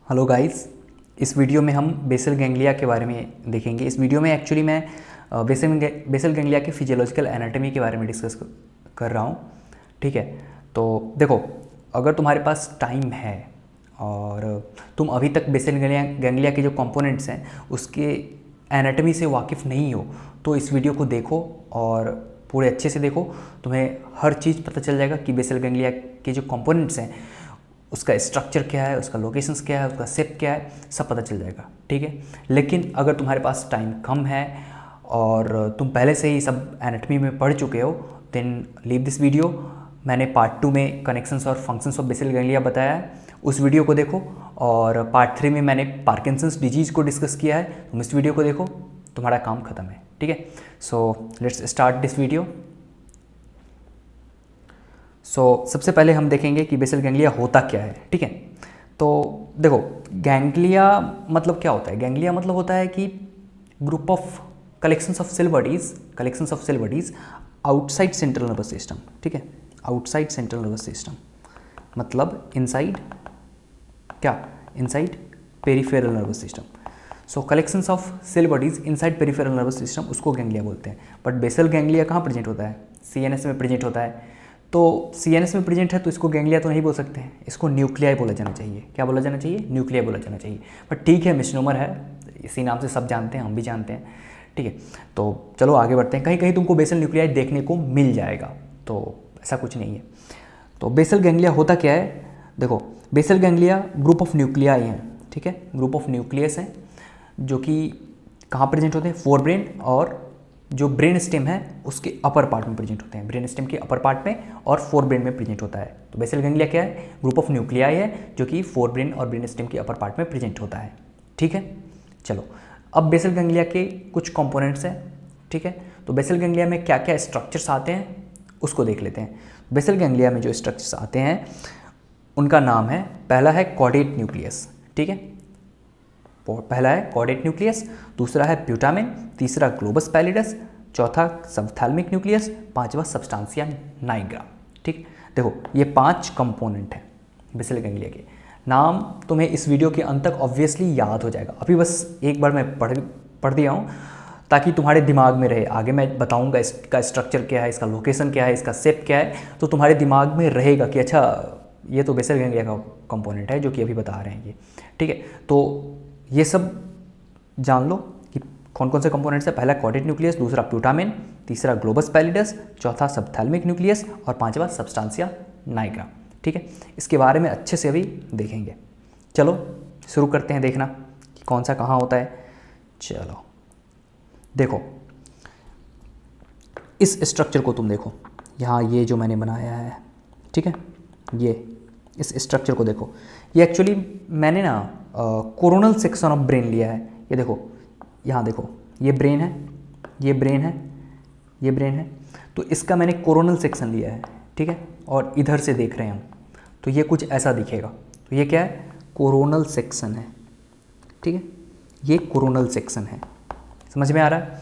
Hello guys, इस video में हम बेसल गैंग्लिया के बारे में देखेंगे। इस वीडियो में एक्चुअली मैं बेसल गैंग्लिया के फिजियोलॉजिकल एनाटॉमी के बारे में डिस्कस कर रहा हूँ। ठीक है, तो देखो, अगर तुम्हारे पास टाइम है और तुम अभी तक बेसल गैंग्लिया के जो कंपोनेंट्स हैं उसके एनाटॉमी से वाकिफ़ नहीं हो तो इस वीडियो को देखो और पूरे अच्छे से देखो। तुम्हें हर चीज़ पता चल जाएगा कि बेसल गैंग्लिया के जो कंपोनेंट्स हैं उसका स्ट्रक्चर क्या है, उसका लोकेशंस क्या है, उसका शेप क्या है, सब पता चल जाएगा। ठीक है, लेकिन अगर तुम्हारे पास टाइम कम है और तुम पहले से ही सब एनाटॉमी में पढ़ चुके हो देन लीव दिस वीडियो। मैंने पार्ट 2 में कनेक्शंस और फंक्शंस ऑफ बेसल गैंग्लिया बताया है, उस वीडियो को देखो। और पार्ट 3 में मैंने पार्किंसंस डिजीज़ को डिस्कस किया है, तुम इस वीडियो को देखो, तुम्हारा काम खत्म है। ठीक है, so let's start this video. सबसे पहले हम देखेंगे कि बेसल गैंग्लिया होता क्या है। ठीक है, तो देखो, गैंग्लिया मतलब क्या होता है। गैंग्लिया मतलब होता है कि group of collections of cell bodies outside central nervous system. ठीक है, आउटसाइड सेंट्रल नर्वस सिस्टम मतलब इनसाइड क्या, inside peripheral nervous system. So collections of cell bodies inside peripheral nervous system, उसको गैंग्लिया बोलते हैं। बट बेसल गैंग्लिया कहाँ present होता है? सीएनएस में प्रेजेंट होता है। तो सीएनएस में प्रेजेंट है तो इसको गैंग्लिया तो नहीं बोल सकते हैं, इसको न्यूक्लियाई बोला जाना चाहिए। क्या बोला जाना चाहिए? न्यूक्लियाई बोला जाना चाहिए। बट ठीक है, मिसनोमर है, इसी नाम से सब जानते हैं, हम भी जानते हैं। ठीक है, तो चलो आगे बढ़ते हैं। कहीं कहीं तुमको बेसल न्यूक्लियाई देखने को मिल जाएगा, तो ऐसा कुछ नहीं है। तो बेसल गैंग्लिया होता क्या है? देखो, basal ganglia group of nuclei हैं। ठीक है, ग्रुप ऑफ न्यूक्लियस हैं जो कि कहाँ प्रेजेंट होते हैं? फोर ब्रेन और जो ब्रेन स्टेम है उसके अपर पार्ट में प्रेजेंट होते हैं। ब्रेन स्टेम के अपर पार्ट में और फोर ब्रेन में प्रेजेंट होता है। तो बेसल गैंग्लिया क्या है? ग्रुप ऑफ न्यूक्लियाई है जो कि फोर ब्रेन और ब्रेन स्टेम के अपर पार्ट में प्रेजेंट होता है। ठीक है, चलो अब बेसल गैंग्लिया के कुछ कंपोनेंट्स हैं। ठीक है, तो बेसल गैंग्लिया में क्या क्या स्ट्रक्चर्स आते हैं उसको देख लेते हैं। बेसल गैंग्लिया में जो स्ट्रक्चर्स आते हैं उनका नाम है, पहला है कॉर्डेट न्यूक्लियस। ठीक है, पहला है कॉर्डेट न्यूक्लियस, दूसरा है प्यूटामेन, तीसरा ग्लोबस पैलिडस, चौथा सबथैल्मिक न्यूक्लियस, पांचवा सब्सटेंशिया नाइग्रा। ठीक, देखो ये 5 कंपोनेंट हैं बेसल गैंग्लिया के। नाम तुम्हें इस वीडियो के अंत तक ऑब्वियसली याद हो जाएगा। अभी बस एक बार मैं पढ़ दिया हूँ ताकि तुम्हारे दिमाग में रहे। आगे मैं बताऊँगा इसका स्ट्रक्चर क्या है, इसका लोकेशन क्या है, इसका शेप क्या है, तो तुम्हारे दिमाग में रहेगा कि अच्छा ये तो बेसल गैंग्लिया का कंपोनेंट है जो कि अभी बता रहे हैं ये। ठीक है, तो ये सब जान लो कि कौन कौन से कंपोनेंट्स है। पहला कॉर्डेट न्यूक्लियस, दूसरा प्यूटामेन, तीसरा ग्लोबस पैलिडस, चौथा सबथैल्मिक न्यूक्लियस और पांचवा सब्सटेंशिया नाइग्रा। ठीक है, इसके बारे में अच्छे से अभी देखेंगे। चलो शुरू करते हैं देखना कि कौन सा कहाँ होता है। चलो देखो, इस स्ट्रक्चर को तुम देखो, यहाँ ये जो मैंने बनाया है। ठीक है, ये इस स्ट्रक्चर को देखो। ये एक्चुअली मैंने ना कोरोनल सेक्शन ऑफ ब्रेन लिया है। ये देखो, यहाँ देखो, ये ब्रेन है, ये ब्रेन है, ये ब्रेन है, तो इसका मैंने कोरोनल सेक्शन लिया है। ठीक है, और इधर से देख रहे हैं हम तो ये कुछ ऐसा दिखेगा। तो ये क्या है? कोरोनल सेक्शन है। ठीक है, ये कोरोनल सेक्शन है। समझ में आ रहा है?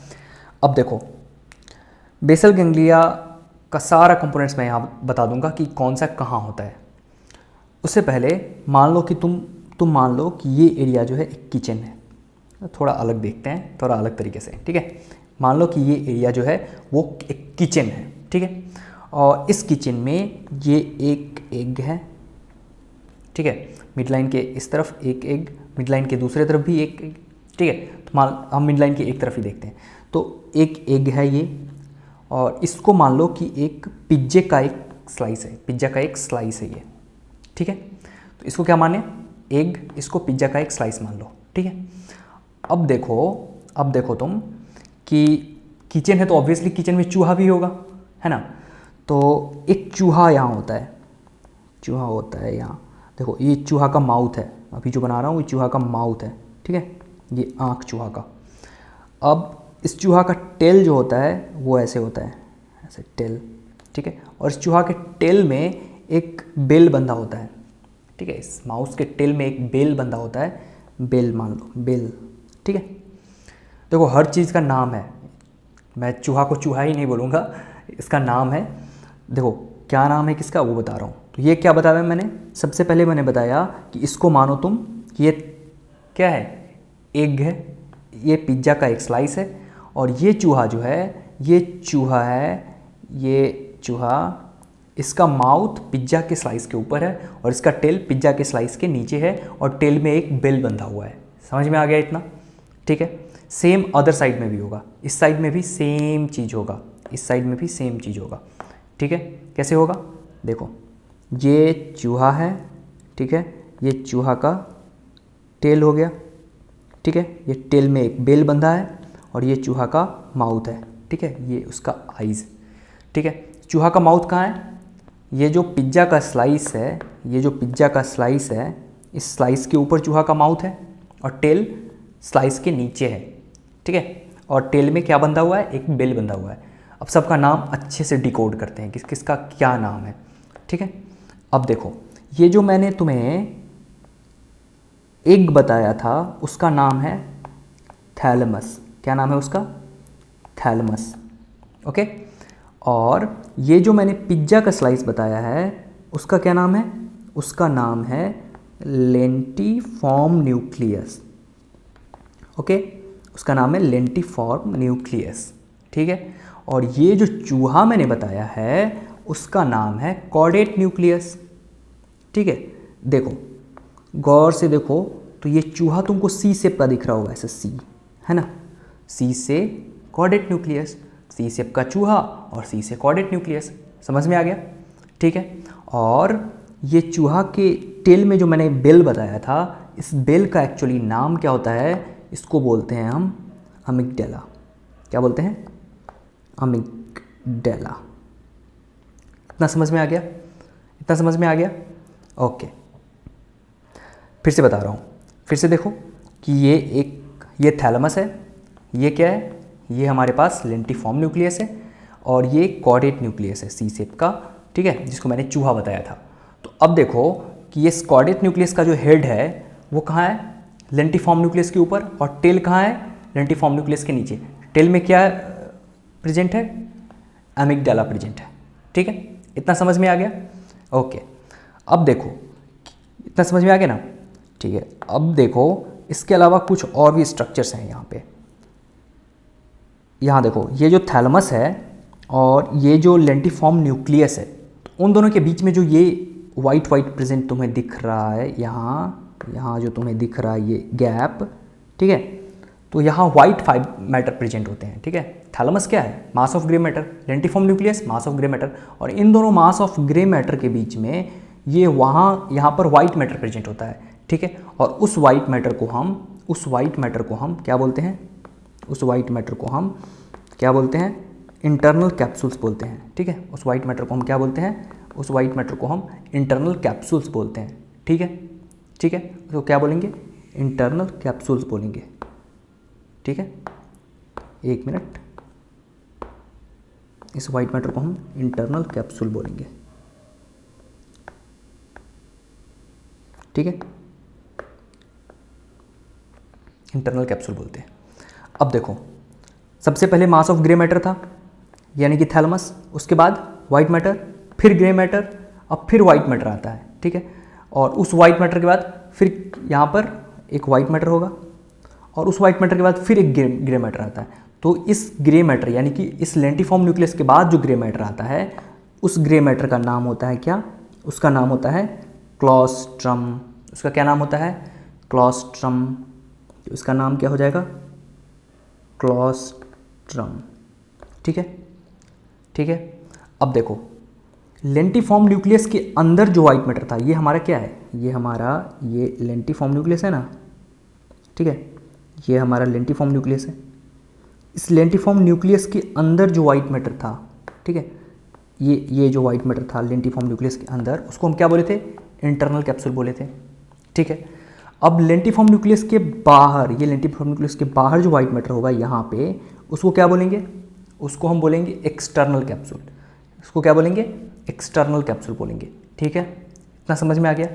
अब देखो, बेसल गैंग्लिया का सारा कंपोनेंट्स मैं यहाँ बता दूंगा कि कौन सा कहाँ होता है। उससे पहले मान लो कि तुम मान लो कि ये एरिया जो है एक किचन है। थोड़ा अलग देखते हैं, थोड़ा अलग तरीके से। ठीक है, मान लो कि ये एरिया जो है वो एक किचन है। ठीक है, और इस किचन में ये एक एग है। ठीक है, मिड लाइन के इस तरफ एक एग, मिड लाइन के दूसरे तरफ भी एक एग। ठीक है, तो हम मिड लाइन के एक तरफ ही देखते हैं। तो एक एग है ये, और इसको मान लो कि एक पिज्जे का एक स्लाइस है, पिज्जा का एक स्लाइस है ये। ठीक है, तो इसको क्या माने? एग, इसको पिज्जा का एक स्लाइस मान लो। ठीक है, अब देखो तुम कि किचन है तो ऑब्वियसली किचन में चूहा भी होगा, है ना। तो एक चूहा यहाँ होता है, चूहा होता है यहाँ। देखो ये चूहा का माउथ है, अभी जो बना रहा हूँ ये चूहा का माउथ है। ठीक है, ये आँख चूहा का। अब इस चूहा का टेल जो होता है वो ऐसे होता है, ऐसे टेल। ठीक है, और इस चूहा के टेल में एक बेल बंधा होता है। ठीक है, इस माउस के टेल में एक बेल बंधा होता है, बेल मान लो, बेल। ठीक है, देखो हर चीज़ का नाम है, मैं चूहा को चूहा ही नहीं बोलूँगा, इसका नाम है। देखो क्या नाम है किसका वो बता रहा हूँ। तो ये क्या बताया मैंने? सबसे पहले मैंने बताया कि इसको मानो तुम ये क्या है, एग है, ये पिज्ज़ा का एक स्लाइस है, और ये चूहा जो है, ये चूहा है, ये चूहा, इसका माउथ पिज्ज़ा के स्लाइस के ऊपर है और इसका टेल पिज्ज़ा के स्लाइस के नीचे है और टेल में एक बेल बंधा हुआ है। समझ में आ गया इतना? ठीक है। सेम अदर साइड में भी होगा, इस साइड में भी सेम चीज़ होगा, इस साइड में भी सेम चीज़ होगा। ठीक है, कैसे होगा? देखो, ये चूहा है, ठीक है, ये चूहा का टेल हो गया, ठीक है, ये टेल में एक बेल बंधा है और ये चूहा का माउथ है, ठीक है, ये उसका आइज़, ठीक है। चूहा का माउथ कहाँ है? ये जो पिज्ज़ा का स्लाइस है, ये जो पिज्ज़ा का स्लाइस है, इस स्लाइस के ऊपर चूहा का माउथ है और टेल स्लाइस के नीचे है, ठीक है, और टेल में क्या बंधा हुआ है? एक बेल बंधा हुआ है। अब सबका नाम अच्छे से डिकोड करते हैं, किस किसका क्या नाम है, ठीक है। अब देखो, ये जो मैंने तुम्हें एग बताया था उसका नाम है थैलेमस। क्या नाम है उसका? Thalamus, okay. और ये जो मैंने पिज्ज़ा का स्लाइस बताया है उसका क्या नाम है? उसका नाम है लेंटिफॉर्म न्यूक्लियस, ओके, उसका नाम है लेंटिफॉर्म न्यूक्लियस, ठीक है। और ये जो चूहा मैंने बताया है उसका नाम है कॉर्डेट न्यूक्लियस, ठीक है। देखो, गौर से देखो तो ये चूहा तुमको सी शेप का दिख रहा होगा, ऐसे सी, है ना, सी से कॉर्डेट न्यूक्लियस, सी शेप का चूहा और सी से कॉर्डेट न्यूक्लियस। समझ में आ गया? ठीक है। और ये चूहा के टेल में जो मैंने बेल बताया था, इस बेल का एक्चुअली नाम क्या होता है? इसको बोलते हैं हम अमिगडाला। क्या बोलते हैं? अमिगडाला। इतना समझ में आ गया? इतना समझ में आ गया? ओके, फिर से बता रहा हूँ, फिर से देखो कि ये थैलेमस है, ये क्या है? ये हमारे पास लेंटिफॉर्म न्यूक्लियस है और ये कॉर्डेट न्यूक्लियस है सी शेप का, ठीक है, जिसको मैंने चूहा बताया था। तो अब देखो कि ये कॉर्डेट न्यूक्लियस का जो हेड है वो कहाँ है? लेंटिफॉर्म न्यूक्लियस के ऊपर, और टेल कहाँ है? लेंटिफॉर्म न्यूक्लियस के नीचे। टेल में क्या प्रेजेंट है? अमिगडाला प्रेजेंट है, ठीक है। इतना समझ में आ गया? ओके, अब देखो, इतना समझ में आ गया ना? ठीक है। अब देखो, इसके अलावा कुछ और भी स्ट्रक्चर्स हैं यहाँ पे। यहाँ देखो, ये जो थैलेमस है और ये जो लेंटिफॉर्म न्यूक्लियस है, उन दोनों के बीच में जो ये वाइट वाइट प्रेजेंट तुम्हें दिख रहा है, यहाँ जो तुम्हें दिख रहा है ये गैप, ठीक है, तो यहाँ वाइट मैटर प्रेजेंट होते हैं, ठीक है। थैलेमस क्या है? Mass of grey matter, lentiform nucleus mass of grey matter, और इन दोनों मास ऑफ ग्रे मैटर के बीच में ये यहाँ पर वाइट मैटर प्रेजेंट होता है, ठीक है। और उस वाइट मैटर को हम क्या बोलते हैं? उस वाइट मैटर को हम क्या बोलते हैं? इंटरनल कैप्सूल्स बोलते हैं, ठीक है। उस वाइट मैटर को हम क्या बोलते हैं? उस वाइट मैटर को हम इंटरनल कैप्सूल्स बोलते हैं, ठीक है, ठीक है। तो क्या बोलेंगे? इंटरनल कैप्सूल्स बोलेंगे, ठीक है। एक मिनट, इस वाइट मैटर को हम इंटरनल कैप्सूल बोलेंगे, ठीक है, इंटरनल कैप्सूल बोलते हैं। अब देखो, सबसे पहले मास ऑफ ग्रे मैटर था, यानी कि थैलेमस, उसके बाद वाइट मैटर, फिर ग्रे मैटर, अब फिर वाइट मैटर आता है, ठीक है। और उस वाइट मैटर के बाद फिर यहाँ पर एक वाइट मैटर होगा और उस वाइट मैटर के बाद फिर एक ग्रे मैटर आता है। तो इस ग्रे मैटर यानी कि इस लेंटिफॉर्म न्यूक्लियस के बाद जो ग्रे मैटर आता है, उस ग्रे मैटर का नाम होता है क्या? उसका नाम होता है क्लोस्ट्रम। उसका क्या नाम होता है? क्लोस्ट्रम। इसका नाम क्या हो जाएगा? क्लोस्ट्रम, ठीक है, ठीक है। अब देखो, लेंटिफॉर्म न्यूक्लियस के अंदर जो वाइट मैटर था, ये हमारा क्या है? ये लेंटिफॉर्म न्यूक्लियस है ना, ठीक है, ये हमारा लेंटिफॉर्म न्यूक्लियस है। इस लेंटिफॉर्म न्यूक्लियस के अंदर जो वाइट मैटर था, ठीक है, ये जो वाइट मैटर था लेंटिफॉर्म न्यूक्लियस के अंदर, उसको हम क्या बोले थे? इंटरनल कैप्सूल बोले थे, ठीक है। अब लेंटिफॉर्म न्यूक्लियस के बाहर, ये लेंटिफॉर्म न्यूक्लियस के बाहर जो वाइट मैटर होगा यहाँ पे, उसको क्या बोलेंगे? उसको हम बोलेंगे एक्सटर्नल कैप्सूल। उसको क्या बोलेंगे? एक्सटर्नल कैप्सूल बोलेंगे, ठीक है। इतना समझ में आ गया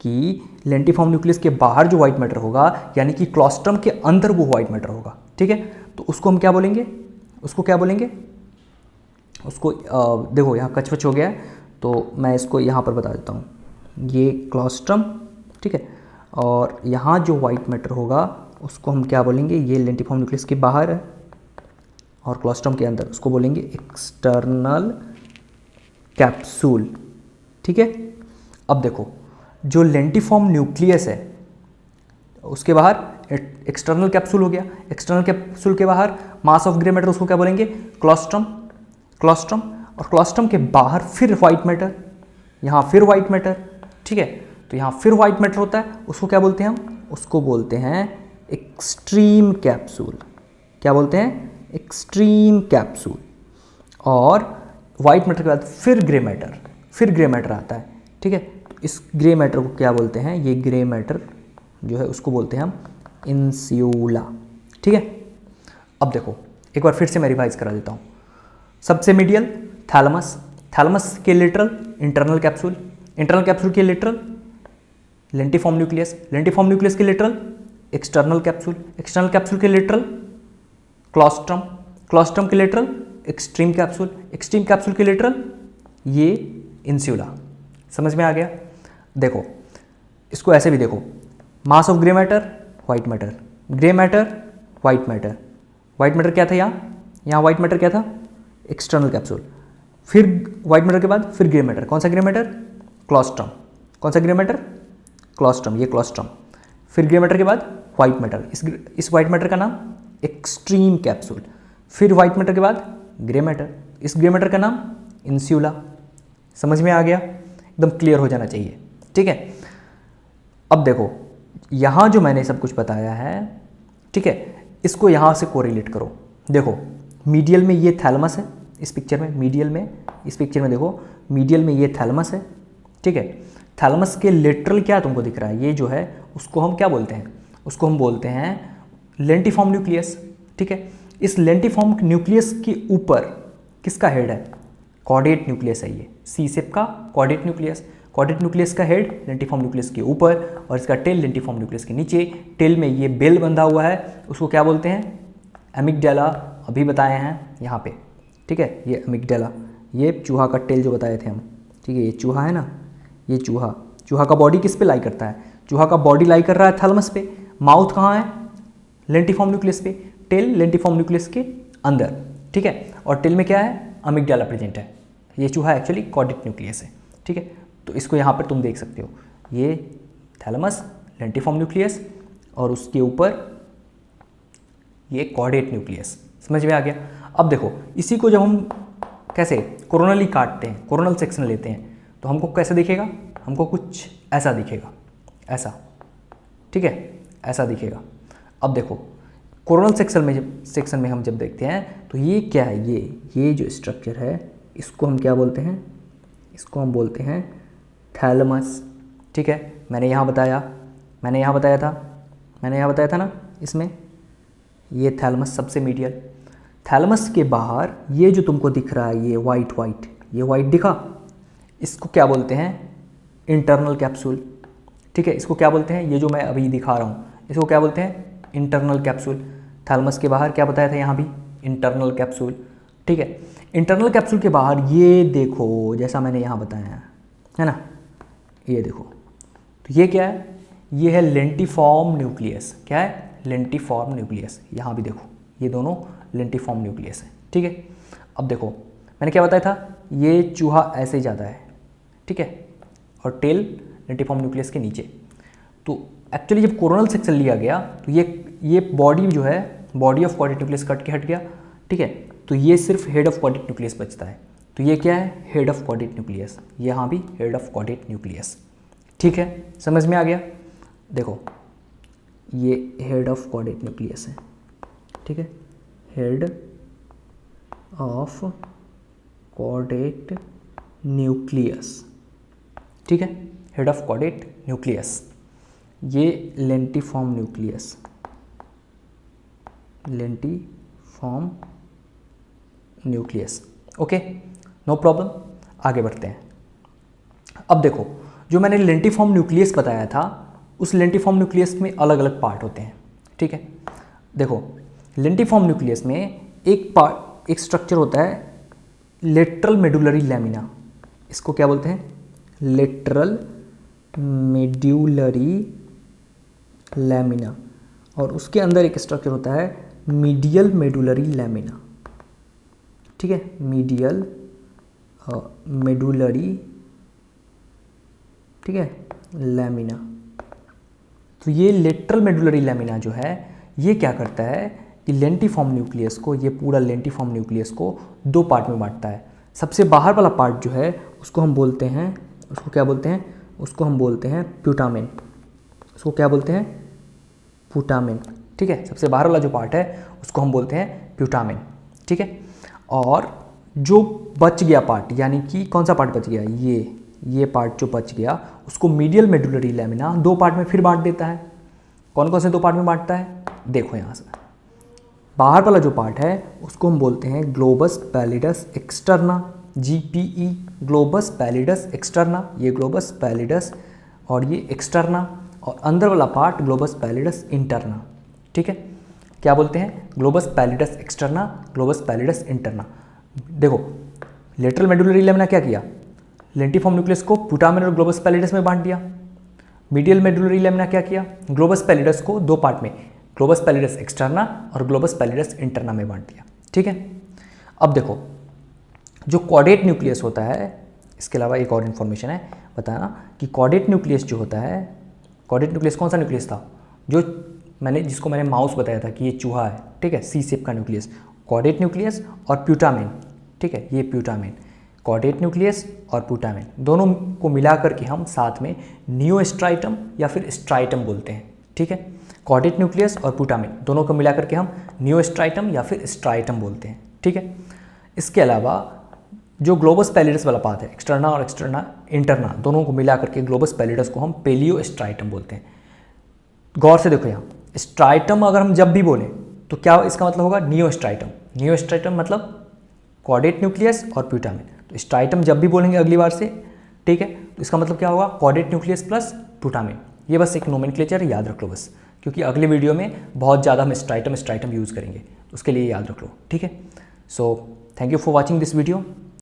कि लेंटिफॉर्म न्यूक्लियस के बाहर जो वाइट मैटर होगा, यानी कि क्लोस्ट्रम के अंदर वो वाइट मैटर होगा, ठीक है। तो उसको हम क्या बोलेंगे? उसको क्या बोलेंगे? उसको देखो, यहाँ कचवच हो गया है, तो मैं इसको यहाँ पर बता देता हूँ। ये क्लोस्ट्रम, ठीक है, और यहाँ जो वाइट मैटर होगा उसको हम क्या बोलेंगे, ये लेंटिफॉर्म न्यूक्लियस के बाहर है और क्लोस्ट्रम के अंदर, उसको बोलेंगे एक्सटर्नल कैप्सूल। ठीक है। अब देखो जो लेंटिफॉर्म न्यूक्लियस है उसके बाहर एक्सटर्नल कैप्सूल हो गया, एक्सटर्नल कैप्सूल के बाहर मास ऑफ ग्रे मैटर, उसको क्या बोलेंगे, क्लोस्ट्रम। क्लोस्ट्रम और क्लोस्ट्रम के बाहर फिर वाइट मैटर, यहाँ फिर वाइट मैटर। ठीक है, तो यहाँ फिर वाइट मैटर होता है, उसको क्या बोलते हैं हम, उसको बोलते हैं एक्सट्रीम कैप्सूल। क्या बोलते हैं, एक्सट्रीम कैप्सूल। और वाइट मैटर के बाद फिर ग्रे मैटर, फिर ग्रे मैटर आता है। ठीक है, तो इस ग्रे मैटर को क्या बोलते हैं, ये ग्रे मैटर जो है उसको बोलते हैं हम इंस्यूला। ठीक है। अब देखो एक बार फिर से मैं रिवाइज करा देता हूँ। सबसे मीडियल थैलमस, थैलमस के literal internal capsule, internal capsule के literal lentiform nucleus, lentiform nucleus के literal external capsule, external capsule के लिटरल क्लोस्ट्रम, क्लोस्ट्रम के literal extreme capsule, extreme capsule के लिटरल ये इंस्यूला। समझ में आ गया। देखो इसको ऐसे भी देखो, मास of grey matter white matter, grey matter white matter, white matter क्या था यहाँ वाइट मैटर क्या था, एक्सटर्नल कैप्सूल, फिर वाइट मैटर के बाद फिर ग्रे मैटर, कौन सा ग्रे मैटर, क्लोस्ट्रम, कौन सा ग्रे मैटर, क्लोस्ट्रम, ये क्लोस्ट्रम, फिर ग्रे मैटर के बाद वाइट मैटर, इस वाइट मैटर का नाम एक्सट्रीम कैप्सूल, फिर वाइट मैटर के बाद ग्रे मैटर, इस ग्रे मैटर का नाम इंस्यूला। समझ में आ गया, एकदम क्लियर हो जाना चाहिए। ठीक है। अब देखो यहाँ जो मैंने सब कुछ बताया है, ठीक है, इसको यहाँ से कोरिलेट करो। देखो मीडियल में ये थैलमस है, इस पिक्चर में मीडियल में, इस पिक्चर में देखो मीडियल में ये थैलमस है। ठीक है, थैलमस के लेटरल क्या तुमको दिख रहा है, ये जो है उसको हम क्या बोलते हैं, उसको हम बोलते हैं लेंटिफॉर्म न्यूक्लियस। ठीक है, इस लेंटिफॉर्म न्यूक्लियस के ऊपर किसका हेड है, कॉर्डेट न्यूक्लियस है, ये सी शेप का कॉर्डेट न्यूक्लियस, कॉर्डेट न्यूक्लियस का हेड लेंटिफॉर्म न्यूक्लियस के ऊपर और इसका टेल लेंटिफॉर्म न्यूक्लियस के नीचे। टेल में ये बेल बंधा हुआ है, उसको क्या बोलते हैं, एमिगडाला, अभी बताए हैं यहाँ पे। ठीक है, ये एमिगडाला, ये चूहा का टेल जो बताए थे हम। ठीक है, ये चूहा है ना, ये चूहा, चूहा का बॉडी किस पे लाई करता है, चूहा का बॉडी लाई कर रहा है थैलमस पे, माउथ कहाँ है, लेंटिफॉर्म न्यूक्लियस पे, टेल लेंटिफॉर्म न्यूक्लियस के अंदर। ठीक है, और टेल में क्या है, अमिगडाला प्रेजेंट है। ये चूहा एक्चुअली कॉर्डेट न्यूक्लियस है। ठीक है, तो इसको यहाँ पर तुम देख सकते हो, ये थैलमस, लेंटिफॉर्म न्यूक्लियस और उसके ऊपर ये कॉर्डेट न्यूक्लियस। समझ में आ गया। अब देखो इसी को जब हम कैसे कोरोनली काटते हैं, कोरोनल सेक्शन लेते हैं, तो हमको कैसे दिखेगा, हमको कुछ ऐसा दिखेगा, ऐसा। ठीक है, ऐसा दिखेगा। अब देखो कोरोनल सेक्शन में हम जब देखते हैं तो ये क्या है, ये जो स्ट्रक्चर है इसको हम क्या बोलते हैं, इसको हम बोलते हैं थैलमस। ठीक है, मैंने यहाँ बताया था ना, इसमें ये थैलमस सबसे मीडियल। थैलमस के बाहर ये जो तुमको दिख रहा है, ये वाइट, ये वाइट दिखा, इसको क्या बोलते हैं, इंटरनल कैप्सूल। ठीक है, इसको क्या बोलते हैं, ये जो मैं अभी दिखा रहा हूँ इसको क्या बोलते हैं, इंटरनल कैप्सूल। थैलमस के बाहर क्या बताया था यहाँ भी, इंटरनल कैप्सूल। ठीक है, इंटरनल कैप्सूल के बाहर ये देखो, जैसा मैंने यहाँ बताया है ना, ये देखो, तो ये क्या है, ये है लेंटिफॉर्म न्यूक्लियस। क्या है, लेंटिफॉर्म न्यूक्लियस। यहाँ भी देखो ये दोनों लेंटिफॉर्म न्यूक्लियस है। ठीक है, अब देखो मैंने क्या बताया था, ये चूहा ऐसे जाता है। ठीक है, और टेल लेंटिफॉर्म न्यूक्लियस के नीचे। तो एक्चुअली जब कोरोनल सेक्शन लिया गया तो ये बॉडी जो है, body of caudate nucleus cut के हट गया। ठीक है, तो ये सिर्फ हेड ऑफ कॉर्डेट न्यूक्लियस बचता है। तो ये क्या है, हेड ऑफ कॉर्डेट न्यूक्लियस, यहाँ भी हेड ऑफ कॉर्डेट न्यूक्लियस। ठीक है, समझ में आ गया। देखो ये हेड ऑफ कॉर्डेट न्यूक्लियस है। ठीक है, हेड ऑफ कॉर्डेट न्यूक्लियस। ठीक है, हेड ऑफ कॉर्डेट न्यूक्लियस, ये lentiform nucleus, lentiform nucleus. Okay, no problem, आगे बढ़ते हैं। अब देखो जो मैंने लेंटिफॉर्म न्यूक्लियस बताया था, उस लेंटिफॉर्म न्यूक्लियस में अलग अलग पार्ट होते हैं। ठीक है, देखो लेंटिफॉर्म न्यूक्लियस में एक स्ट्रक्चर होता है लेटरल मेडुलरी लैमिना। इसको क्या बोलते हैं, लेटरल मेड्यूलरी लैमिना, और उसके अंदर एक स्ट्रक्चर होता है मीडियल मेडुलरी लैमिना, ठीक है, मीडियल मेडुलरी, ठीक है, लैमिना। तो ये लेटरल मेडुलरी लैमिना जो है ये क्या करता है कि लेंटिफॉर्म न्यूक्लियस को, ये पूरा लेंटिफॉर्म न्यूक्लियस को दो पार्ट में बांटता है। सबसे बाहर वाला पार्ट जो है उसको हम बोलते हैं, उसको क्या बोलते हैं, उसको हम बोलते हैं प्यूटामेन, उसको क्या बोलते हैं, प्यूटामेन, ठीक है। सबसे बाहर वाला जो पार्ट है उसको हम बोलते हैं प्यूटामेन, ठीक है। और जो बच गया पार्ट, यानी कि कौन सा पार्ट बच गया, ये पार्ट जो बच गया उसको मीडियल मेडुलरी लैमिना दो पार्ट में फिर बांट देता है। कौन कौन से दो पार्ट में बांटता है, देखो यहाँ से, बाहर वाला जो पार्ट है उसको हम बोलते हैं globus pallidus externa, GPE, globus pallidus externa, ये ग्लोबस पैलिडस और ये एक्सटर्ना, और अंदर वाला पार्ट ग्लोबस पैलिडस इंटरना, ठीक है। क्या बोलते हैं, globus pallidus externa, globus pallidus interna. देखो लेटरल मेडुलरी लैमिना क्या किया, लेंटिफॉर्म न्यूक्लियस को प्यूटामेन और ग्लोबस पैलिडस में बांट दिया। मीडियल मेडुलरी लैमिना क्या किया, ग्लोबस पैलिडस को दो पार्ट में, ग्लोबस पैलिडस एक्सटर्ना और ग्लोबस पैलिडस इंटरना में बांट दिया, ठीक है। अब देखो जो कॉर्डेट न्यूक्लियस होता है, इसके अलावा एक और इन्फॉर्मेशन है बताना कि कॉर्डेट न्यूक्लियस जो होता है, कॉर्डेट न्यूक्लियस कौन सा न्यूक्लियस था, जो जिसको मैंने माउस बताया था कि ये चूहा है, ठीक है, सी शेप का न्यूक्लियस, कॉर्डेट न्यूक्लियस और प्यूटामेन, ठीक है, ये प्यूटामेन, कॉर्डेट न्यूक्लियस और प्यूटामेन दोनों को मिलाकर के हम साथ में नियोस्ट्राइटम या फिर स्ट्राइटम बोलते हैं, ठीक है। कॉर्डेट न्यूक्लियस और प्यूटामेन दोनों को मिलाकर के हम नियोस्ट्राइटम या फिर स्ट्राइटम बोलते हैं, ठीक है। इसके अलावा जो ग्लोबस पैलिडस वाला पार्ट है, एक्सटर्ना और एक्सटर्ना इंटरना दोनों को मिला करके ग्लोबस पैलिडस को हम पेलियोस्ट्राइटम बोलते हैं। गौर से देखो यहाँ, स्ट्राइटम अगर हम जब भी बोलें तो क्या इसका मतलब होगा, नियोस्ट्राइटम, नियोस्ट्राइटम मतलब कॉर्डेट न्यूक्लियस और प्यूटामेन। तो स्ट्राइटम जब भी बोलेंगे अगली बार से, ठीक है, तो इसका मतलब क्या होगा, कॉर्डेट न्यूक्लियस प्लस प्यूटामेन। ये बस एक नोमेनक्लेचर याद रख लो बस, क्योंकि अगले वीडियो में बहुत ज़्यादा हम स्ट्राइटम यूज़ करेंगे, उसके लिए याद रख लो, ठीक है। So thank you for watching this video.